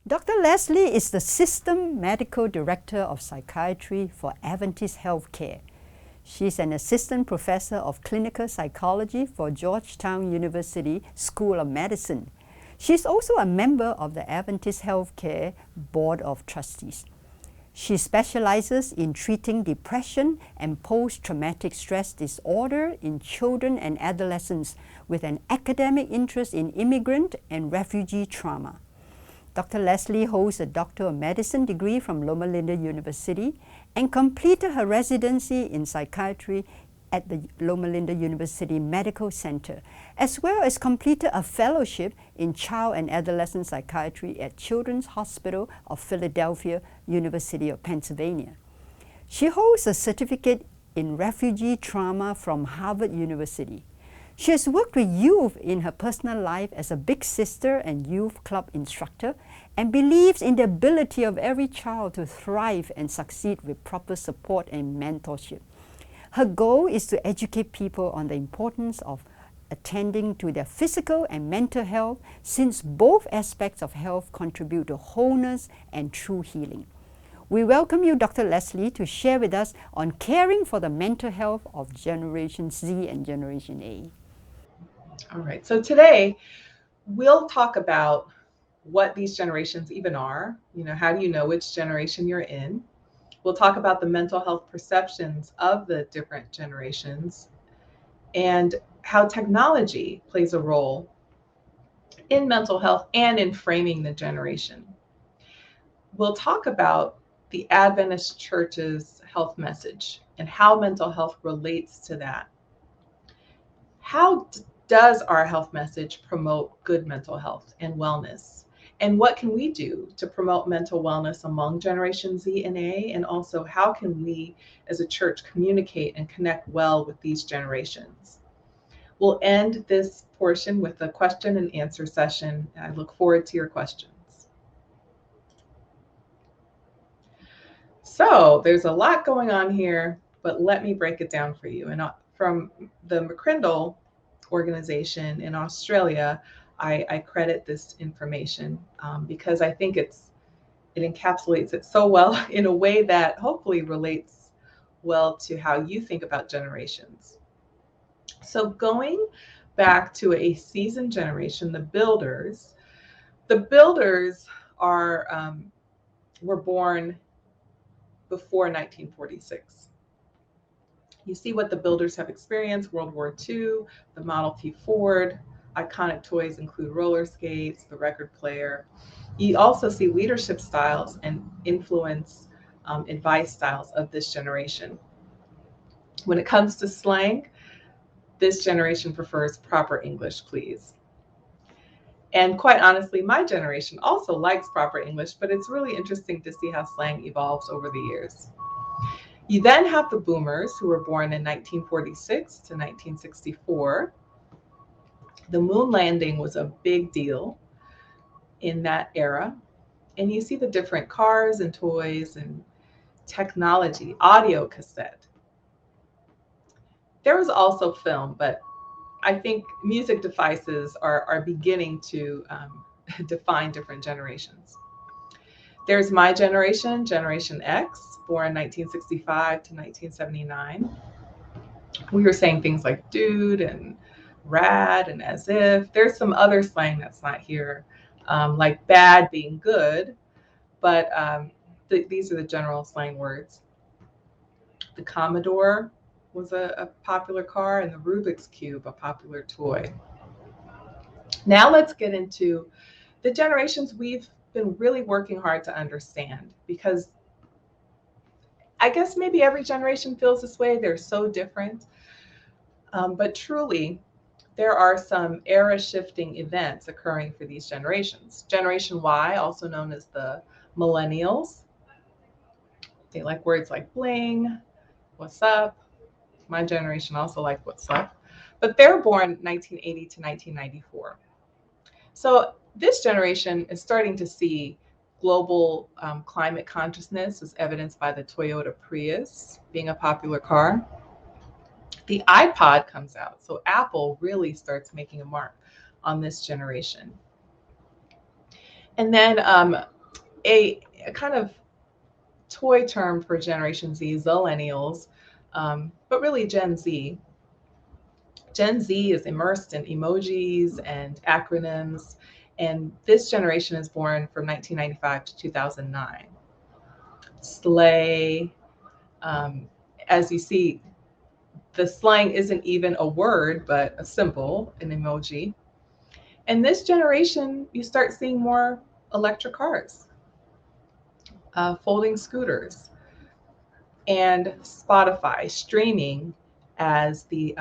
Dr. Leslie is the System Medical Director of Psychiatry for Adventist Healthcare. She's an assistant professor of clinical psychology for Georgetown University School of Medicine. She's also a member of the Adventist Healthcare Board of Trustees. She specializes in treating depression and post-traumatic stress disorder in children and adolescents with an academic interest in immigrant and refugee trauma. Dr. Leslie holds a Doctor of Medicine degree from Loma Linda University and completed her residency in psychiatry at the Loma Linda University Medical Center, as well as completed a fellowship in child and adolescent psychiatry at Children's Hospital of Philadelphia, University of Pennsylvania. She holds a certificate in refugee trauma from Harvard University. She has worked with youth in her personal life as a big sister and youth club instructor and believes in the ability of every child to thrive and succeed with proper support and mentorship. Her goal is to educate people on the importance of attending to their physical and mental health, since both aspects of health contribute to wholeness and true healing. We welcome you, Dr. Leslie, to share with us on caring for the mental health of Generation Z and Generation A. All right, so today we'll talk about what these generations even are. How do you know which generation you're in? We'll talk about the mental health perceptions of the different generations and how technology plays a role in mental health and in framing the generation. We'll talk about the Adventist Church's health message and how mental health relates to that. How does our health message promote good mental health and wellness? And what can we do to promote mental wellness among Generation Z and A? And also, how can we as a church communicate and connect well with these generations? We'll end this portion with a question and answer session. I look forward to your questions. So there's a lot going on here, but let me break it down for you. And from the McCrindle organization in Australia, I credit this information because I think it encapsulates it so well in a way that hopefully relates well to how you think about generations. So going back to a seasoned generation, the builders were born before 1946. You see what the builders have experienced: World War II, the Model T Ford. Iconic toys include roller skates, the record player. You also see leadership styles and influence advice styles of this generation. When it comes to slang, this generation prefers proper English, please. And quite honestly, my generation also likes proper English, but it's really interesting to see how slang evolves over the years. You then have the boomers, who were born in 1946 to 1964. The moon landing was a big deal in that era. And you see the different cars and toys and technology, audio cassette. There was also film, but I think music devices are beginning to define different generations. There's my generation, Generation X, born 1965 to 1979. We were saying things like dude and rad and as if. There's some other slang that's not here, like bad being good, but these are the general slang words. The Commodore was a popular car, and the Rubik's Cube, a popular toy. Now let's get into the generations we've been really working hard to understand, because I guess maybe every generation feels this way. They're so different. But truly, there are some era-shifting events occurring for these generations. Generation Y, also known as the millennials. They like words like bling, what's up. My generation also liked what's up. But they're born 1980 to 1994. So this generation is starting to see global climate consciousness, as evidenced by the Toyota Prius being a popular car. The iPod comes out, so Apple really starts making a mark on this generation. And then a kind of toy term for Generation Z, Zillennials, but really Gen Z. Gen Z is immersed in emojis and acronyms, and this generation is born from 1995 to 2009. Slay, as you see, the slang isn't even a word, but a symbol, an emoji. And this generation, you start seeing more electric cars, folding scooters, and Spotify streaming as the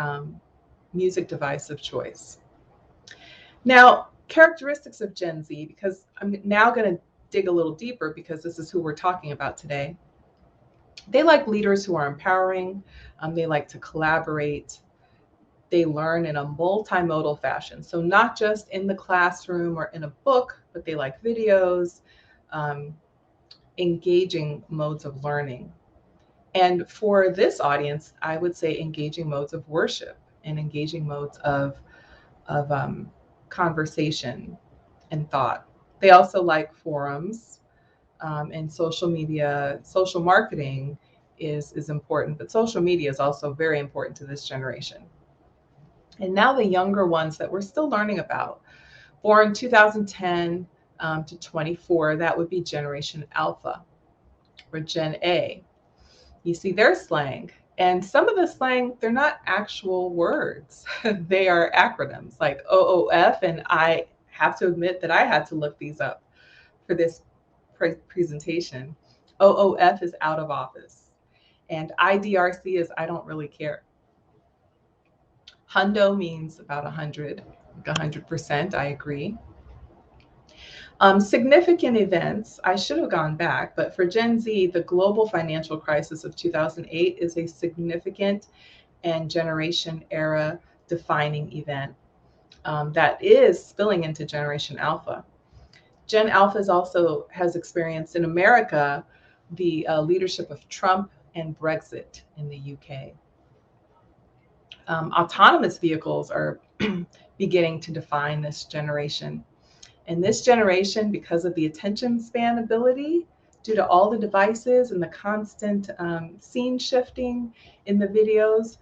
music device of choice. Now, characteristics of Gen Z, because I'm now going to dig a little deeper because this is who we're talking about today. They like leaders who are empowering. They like to collaborate. They learn in a multimodal fashion. So not just in the classroom or in a book, but they like videos, engaging modes of learning. And for this audience, I would say engaging modes of worship and engaging modes of conversation and thought. They also like forums, and social media. Social marketing is important, but social media is also very important to this generation. And now the younger ones that we're still learning about, born 2010 to 24, that would be Generation Alpha or Gen A. You see their slang. And some of the slang, they're not actual words. They are acronyms like OOF. And I have to admit that I had to look these up for this presentation. OOF is out of office. And IDRC is I don't really care. Hundo means about 100, like 100%. I agree. Significant events, I should have gone back, but for Gen Z, the global financial crisis of 2008 is a significant and generation era defining event that is spilling into Generation Alpha. Gen Alpha also has experienced in America the leadership of Trump and Brexit in the UK. Autonomous vehicles are beginning to define this generation. And this generation, because of the attention span ability, due to all the devices and the constant scene shifting in the videos,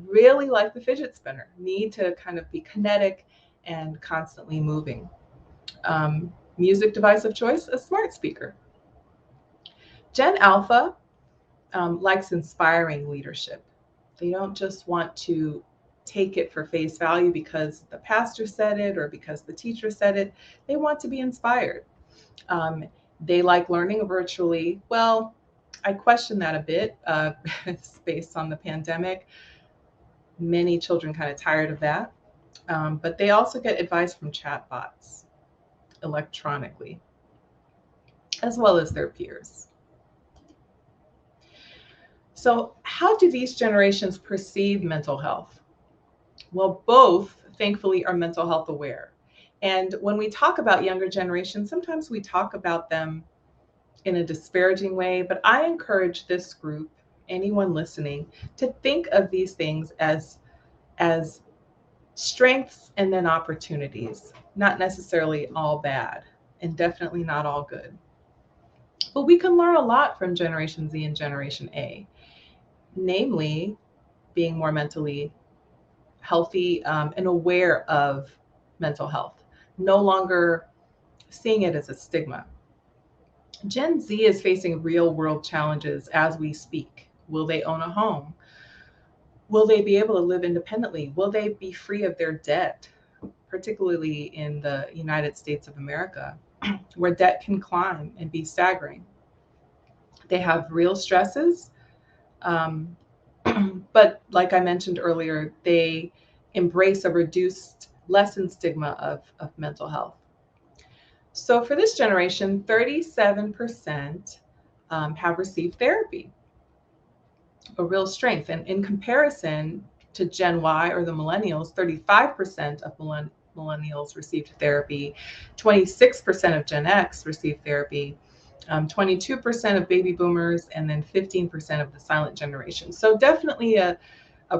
really like the fidget spinner, need to kind of be kinetic and constantly moving. Music device of choice, a smart speaker. Gen Alpha likes inspiring leadership. They don't just want to take it for face value because the pastor said it or because the teacher said it. They want to be inspired. They like learning virtually. Well, I question that a bit based on the pandemic. Many children kind of tired of that. But they also get advice from chatbots electronically, as well as their peers. So how do these generations perceive mental health? Well, both, thankfully, are mental health aware. And when we talk about younger generations, sometimes we talk about them in a disparaging way, but I encourage this group, anyone listening, to think of these things as strengths and then opportunities, not necessarily all bad and definitely not all good. But we can learn a lot from Generation Z and Generation A, namely being more mentally healthy and aware of mental health, no longer seeing it as a stigma. Gen Z is facing real world challenges as we speak. Will they own a home? Will they be able to live independently? Will they be free of their debt, particularly in the United States of America, where debt can climb and be staggering? They have real stresses, but like I mentioned earlier, they embrace a reduced, lessened stigma of mental health. So for this generation, 37% have received therapy, a real strength. And in comparison to Gen Y or the millennials, 35% of millennials received therapy, 26% of Gen X received therapy, 22% of baby boomers, and then 15% of the silent generation. So definitely a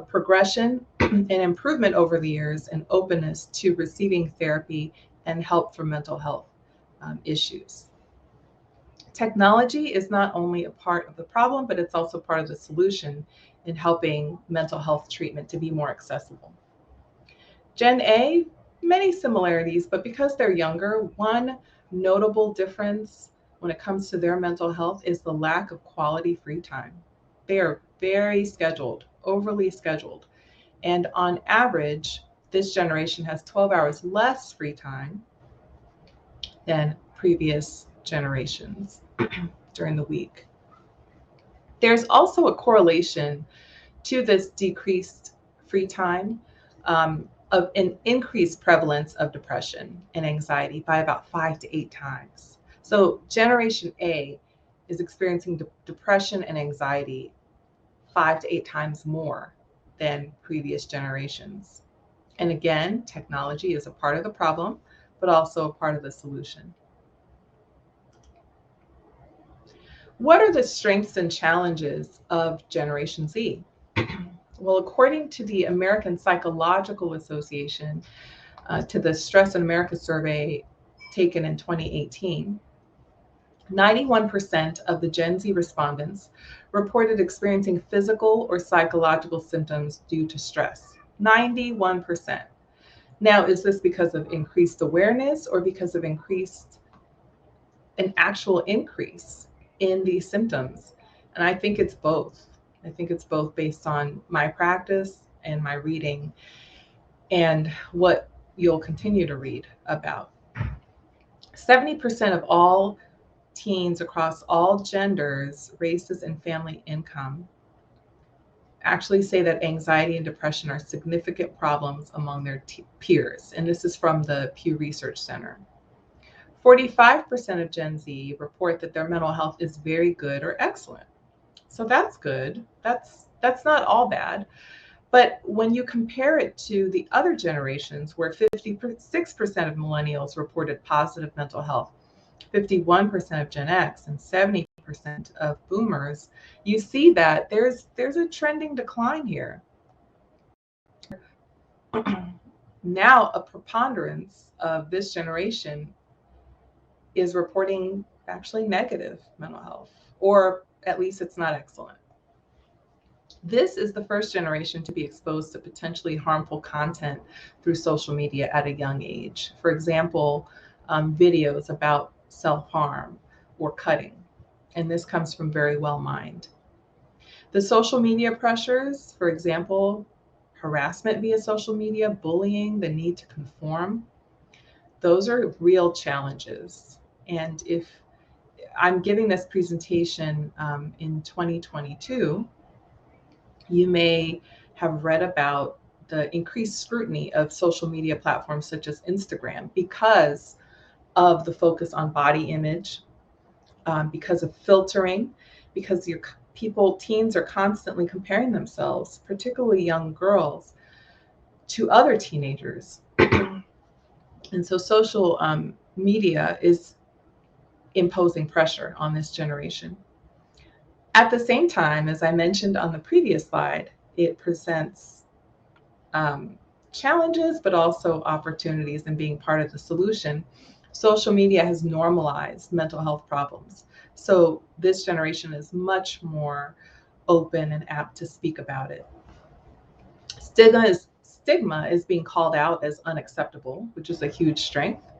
progression and improvement over the years and openness to receiving therapy and help for mental health issues. Technology is not only a part of the problem, but it's also part of the solution in helping mental health treatment to be more accessible. Gen A, many similarities, but because they're younger, one notable difference when it comes to their mental health is the lack of quality free time. They are very scheduled, overly scheduled. And on average, this generation has 12 hours less free time than previous generations during the week. There's also a correlation to this decreased free time of an increased prevalence of depression and anxiety by about 5 to 8 times. So Generation A is experiencing depression and anxiety 5 to 8 times more than previous generations. And again, technology is a part of the problem, but also a part of the solution. What are the strengths and challenges of Generation Z? Well, according to the American Psychological Association, to the Stress in America survey taken in 2018, 91% of the Gen Z respondents reported experiencing physical or psychological symptoms due to stress. 91%. Now, is this because of increased awareness or because of an actual increase in these symptoms? And I think it's both. I think it's both based on my practice and my reading and what you'll continue to read about. 70% of all teens across all genders, races, and family income actually say that anxiety and depression are significant problems among their peers. And this is from the Pew Research Center. 45% of Gen Z report that their mental health is very good or excellent. So that's good. That's not all bad. But when you compare it to the other generations where 56% of millennials reported positive mental health, 51% of Gen X, and 70% of boomers, you see that there's a trending decline here. Now a preponderance of this generation is reporting actually negative mental health, or at least it's not excellent. This is the first generation to be exposed to potentially harmful content through social media at a young age. For example, videos about self-harm or cutting. And this comes from Very Well Mind. The social media pressures, for example, harassment via social media, bullying, the need to conform, those are real challenges. And if I'm giving this presentation in 2022, you may have read about the increased scrutiny of social media platforms such as Instagram because of the focus on body image, because of filtering, because teens are constantly comparing themselves, particularly young girls, to other teenagers. And so social media is imposing pressure on this generation. At the same time, as I mentioned on the previous slide, it presents challenges, but also opportunities in being part of the solution. Social media has normalized mental health problems. So this generation is much more open and apt to speak about it. Stigma is being called out as unacceptable, which is a huge strength,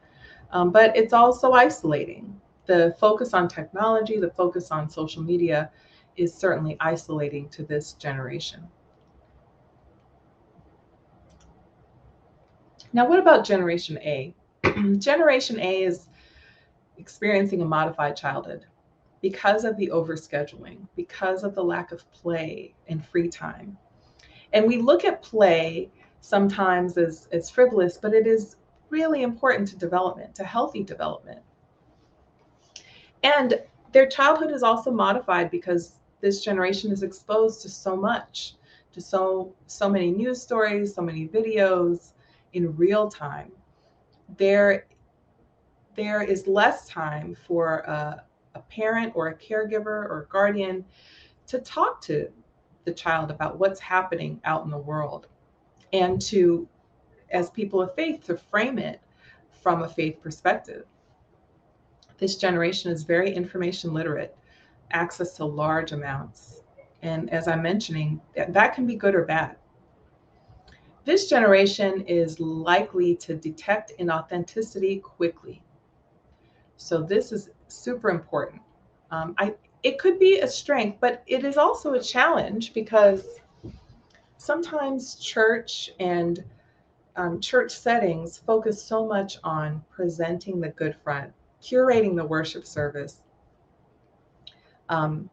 but it's also isolating. The focus on technology, the focus on social media is certainly isolating to this generation. Now, what about Generation A? Generation A is experiencing a modified childhood because of the overscheduling, because of the lack of play and free time. And we look at play sometimes as frivolous, but it is really important to development, to healthy development. And their childhood is also modified because this generation is exposed to so much, to so many news stories, so many videos in real time. There is less time for a parent or a caregiver or a guardian to talk to the child about what's happening out in the world, and to, as people of faith, to frame it from a faith perspective. This generation is very information literate, access to large amounts. And as I'm mentioning, that can be good or bad. This generation is likely to detect inauthenticity quickly. So this is super important. It could be a strength, but it is also a challenge because sometimes church and church settings focus so much on presenting the good front, curating the worship service, um,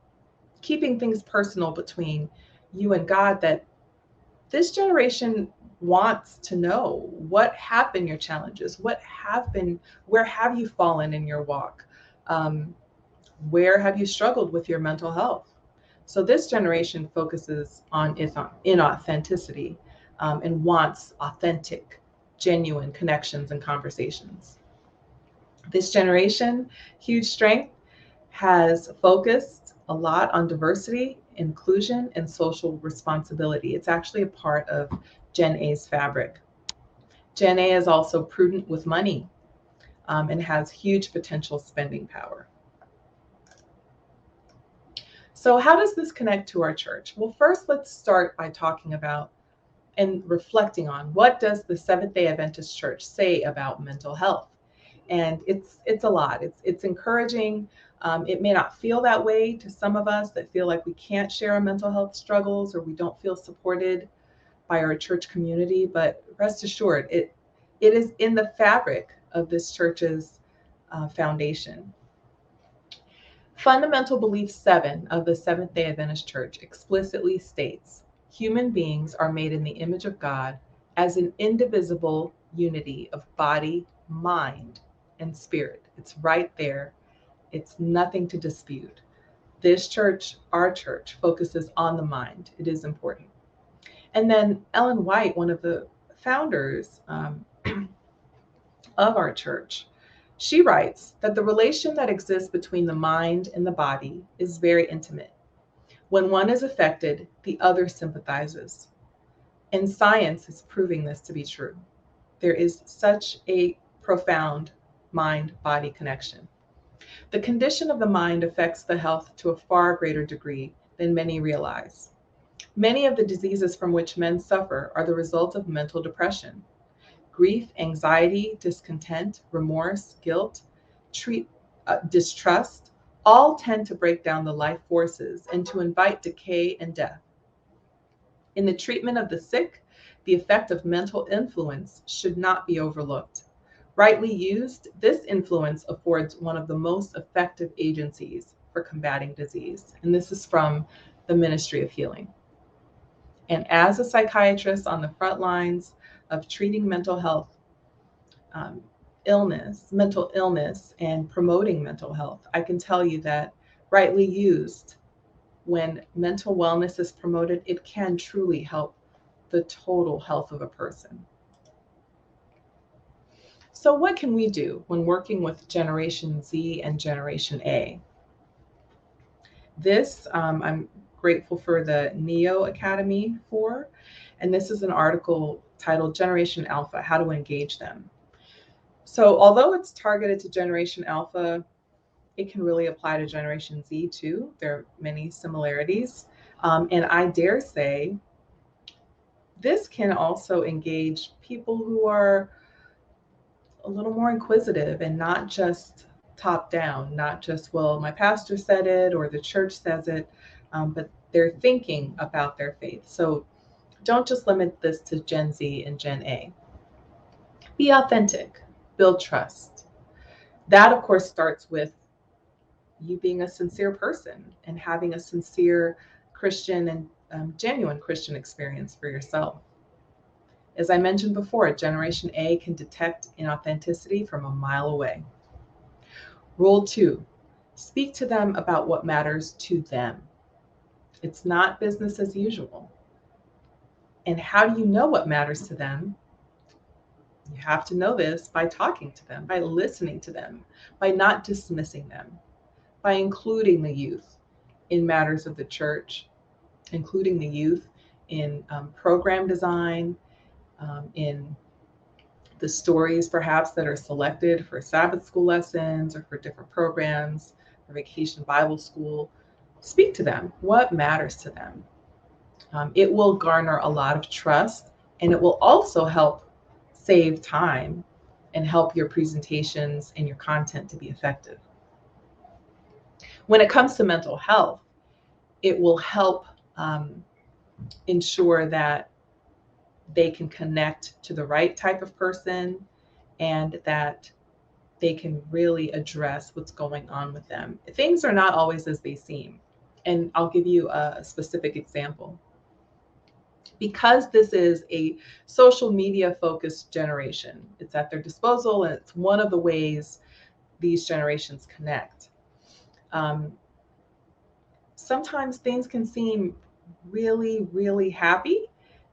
keeping things personal between you and God, that this generation wants to know what have been your challenges, where have you fallen in your walk, where have you struggled with your mental health. So this generation focuses on inauthenticity, and wants authentic, genuine connections and conversations. This generation, huge strength, has focused a lot on diversity, inclusion, and social responsibility. It's actually a part of Gen A's fabric. Gen A is also prudent with money, and has huge potential spending power. So how does this connect to our church? Well, first, let's start by talking about and reflecting on what does the Seventh-day Adventist Church say about mental health? And it's a lot. It's encouraging. It may not feel that way to some of us that feel like we can't share our mental health struggles or we don't feel supported by our church community, but rest assured, it is in the fabric of this church's foundation. Fundamental Belief 7 of the Seventh-day Adventist Church explicitly states, human beings are made in the image of God as an indivisible unity of body, mind, and spirit. It's right there. It's nothing to dispute. This church, our church, focuses on the mind. It is important. And then Ellen White, one of the founders of our church, she writes that the relation that exists between the mind and the body is very intimate. When one is affected, the other sympathizes. And science is proving this to be true. There is such a profound mind-body connection. The condition of the mind affects the health to a far greater degree than many realize. Many of the diseases from which men suffer are the result of mental depression. Grief, anxiety, discontent, remorse, guilt, distrust, all tend to break down the life forces and to invite decay and death. In the treatment of the sick, the effect of mental influence should not be overlooked. Rightly used, this influence affords one of the most effective agencies for combating disease. And this is from the Ministry of Healing. And as a psychiatrist on the front lines of treating mental health, mental illness, and promoting mental health, I can tell you that rightly used, when mental wellness is promoted, it can truly help the total health of a person. So what can we do when working with Generation Z and Generation A? This, I'm grateful for the NEO Academy for, and this is an article titled Generation Alpha, How to Engage Them. So although it's targeted to Generation Alpha, it can really apply to Generation Z too. There are many similarities. And I dare say this can also engage people who are a little more inquisitive and not just top down, not just, well, my pastor said it or the church says it, but they're thinking about their faith. So don't just limit this to Gen Z and Gen A. Be authentic, build trust. That, of course, starts with you being a sincere person and having a sincere Christian and genuine Christian experience for yourself. As I mentioned before, Generation A can detect inauthenticity from a mile away. Rule 2, speak to them about what matters to them. It's not business as usual. And how do you know what matters to them? You have to know this by talking to them, by listening to them, by not dismissing them, by including the youth in matters of the church, including the youth in program design, in The stories perhaps that are selected for Sabbath school lessons or for different programs, or vacation Bible school, speak to them. What matters to them? It will garner a lot of trust, and it will also help save time and help your presentations and your content to be effective. When it comes to mental health, it will help ensure that they can connect to the right type of person and that they can really address what's going on with them. Things are not always as they seem. And I'll give you a specific example. Because this is a social media focused generation, it's at their disposal, and it's one of the ways these generations connect. Sometimes things can seem really, really happy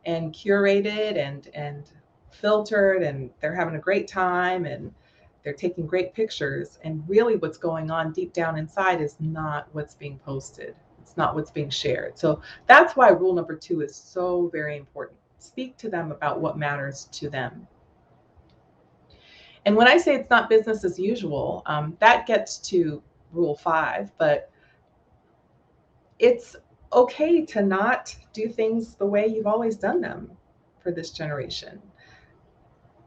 and curated and filtered, and they're having a great time and they're taking great pictures. And really what's going on deep down inside is not what's being posted. It's not what's being shared. So that's why rule number 2 is so very important. Speak to them about what matters to them. And when I say it's not business as usual, that gets to rule 5, but it's okay to not do things the way you've always done them for this generation.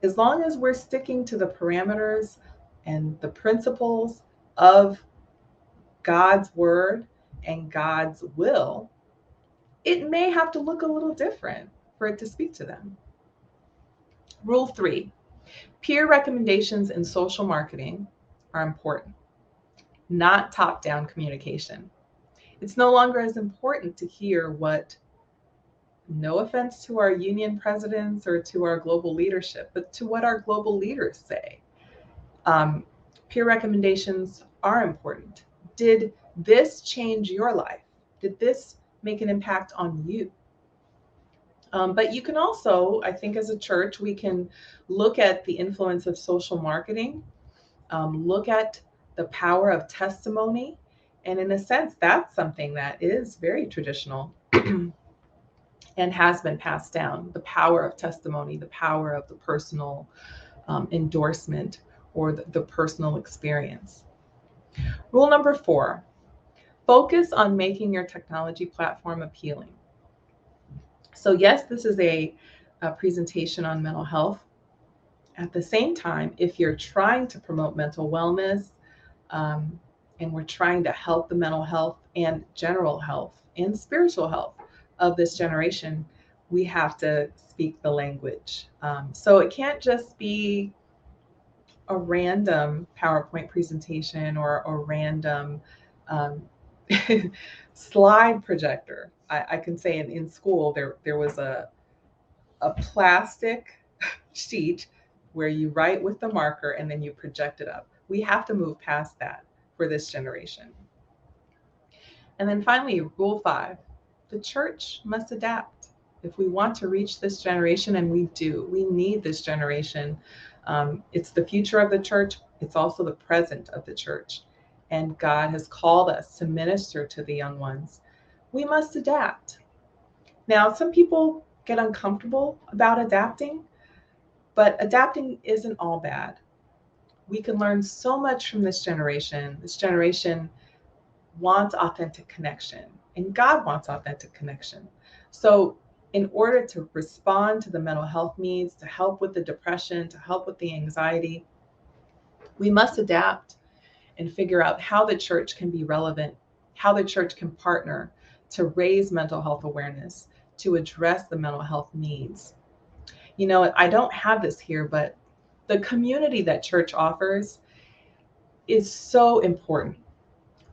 As long as we're sticking to the parameters and the principles of God's word and God's will, it may have to look a little different for it to speak to them. Rule 3, peer recommendations in social marketing are important, not top-down communication. It's no longer as important to hear what, no offense to our union presidents or to our global leadership, but to what our global leaders say. Peer recommendations are important. Did this change your life? Did this make an impact on you? But you can also, I think as a church, we can look at the influence of social marketing, look at the power of testimony. And in a sense, that's something that is very traditional and has been passed down. The power of testimony, the power of the personal endorsement or the personal experience. Rule number 4, focus on making your technology platform appealing. So yes, this is a presentation on mental health. At the same time, if you're trying to promote mental wellness, and we're trying to help the mental health and general health and spiritual health of this generation, we have to speak the language. So it can't just be a random PowerPoint presentation or a random slide projector. I can say in school there was a plastic sheet where you write with the marker and then you project it up. We have to move past that for this generation. And then finally, rule 5, the church must adapt. If we want to reach this generation, and we do, we need this generation. It's the future of the church. It's also the present of the church. And God has called us to minister to the young ones. We must adapt. Now, some people get uncomfortable about adapting, but adapting isn't all bad. We can learn so much from this generation. This generation wants authentic connection, and God wants authentic connection. So in order to respond to the mental health needs, to help with the depression, to help with the anxiety, we must adapt and figure out how the church can be relevant, how the church can partner to raise mental health awareness, to address the mental health needs. You know, I don't have this here, but the community that church offers is so important.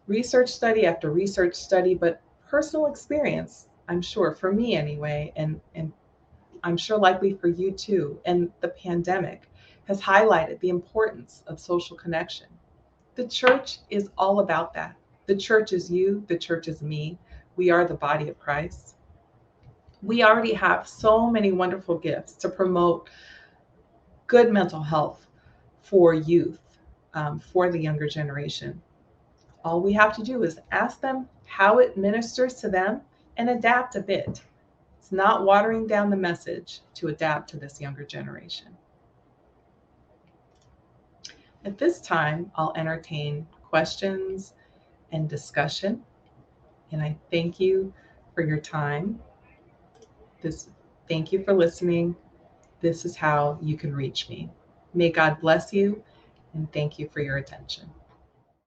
Research study after research study, but personal experience, I'm sure, for me anyway, and I'm sure likely for you too, and the pandemic has highlighted the importance of social connection. The church is all about that. The church is you, the church is me. We are the body of Christ. We already have so many wonderful gifts to promote good mental health for youth, for the younger generation. All we have to do is ask them how it ministers to them and adapt a bit. It's not watering down the message to adapt to this younger generation. At this time, I'll entertain questions and discussion, and I thank you for your time. Thank you for listening. This is how you can reach me. May God bless you, and thank you for your attention.